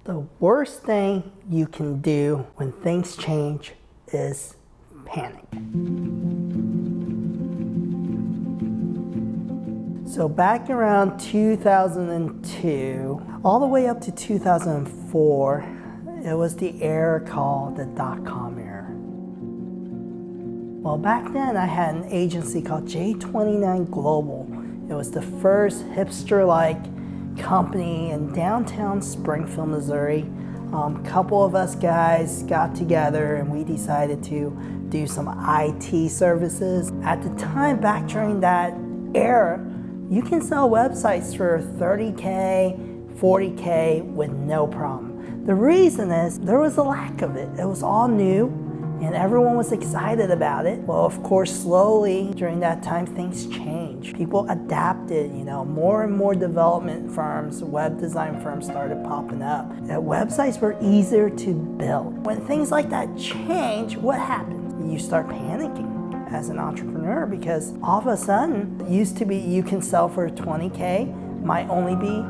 The worst thing you can do when things change is panic. So back around 2002, all the way up to 2004, it was the era called the dot-com era. Well, back then I had an agency called J29 Global. It was the first hipster-like company in downtown Springfield, Missouri. A couple of us guys got together and we decided to do some IT services. At the time, back during that era, you can sell websites for $30K, $40K with no problem. The reason is there was a lack of it. It was all new and everyone was excited about it. Well, of course, slowly during that time, things changed. People adapted, more and more development firms, web design firms started popping up. Websites were easier to build. When things like that change, what happens? You start panicking as an entrepreneur because all of a sudden, it used to be you can sell for $20K, might only be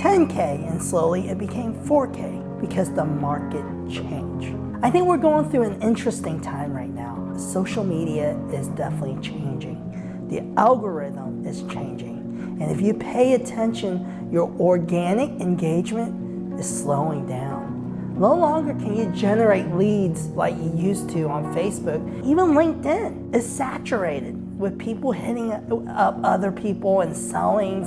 $10K, and slowly it became $4K because the market changed. I think we're going through an interesting time right now. Social media is definitely changing. The algorithm is changing. And if you pay attention, your organic engagement is slowing down. No longer can you generate leads like you used to on Facebook. Even LinkedIn is saturated with people hitting up other people and selling.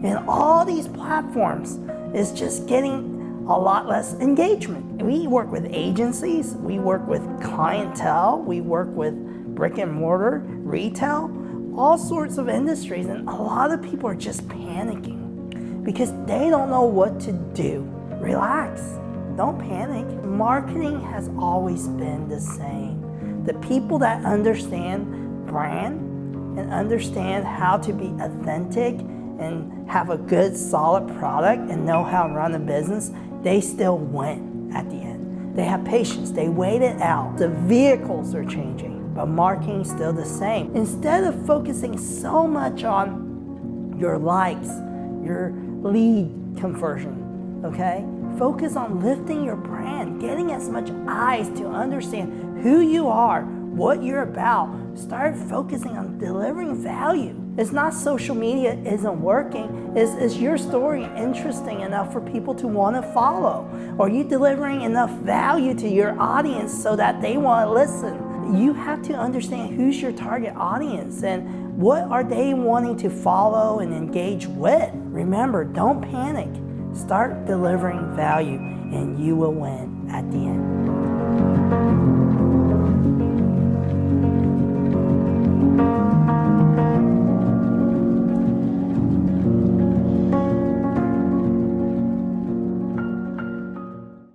And all these platforms is just getting a lot less engagement. We work with agencies, we work with clientele, we work with brick and mortar, retail, all sorts of industries, and a lot of people are just panicking because they don't know what to do. Relax, don't panic. Marketing has always been the same. The people that understand brand and understand how to be authentic and have a good solid product and know how to run a business, they still win at the end. They have patience, they wait it out. The vehicles are changing, but marketing is still the same. Instead of focusing so much on your likes, your lead conversion, okay? Focus on lifting your brand, getting as much eyes to understand who you are, what you're about. Start focusing on delivering value. It's not social media isn't working. Is your story interesting enough for people to want to follow? Are you delivering enough value to your audience so that they want to listen? You have to understand who's your target audience and what are they wanting to follow and engage with. Remember, don't panic. Start delivering value and you will win at the end.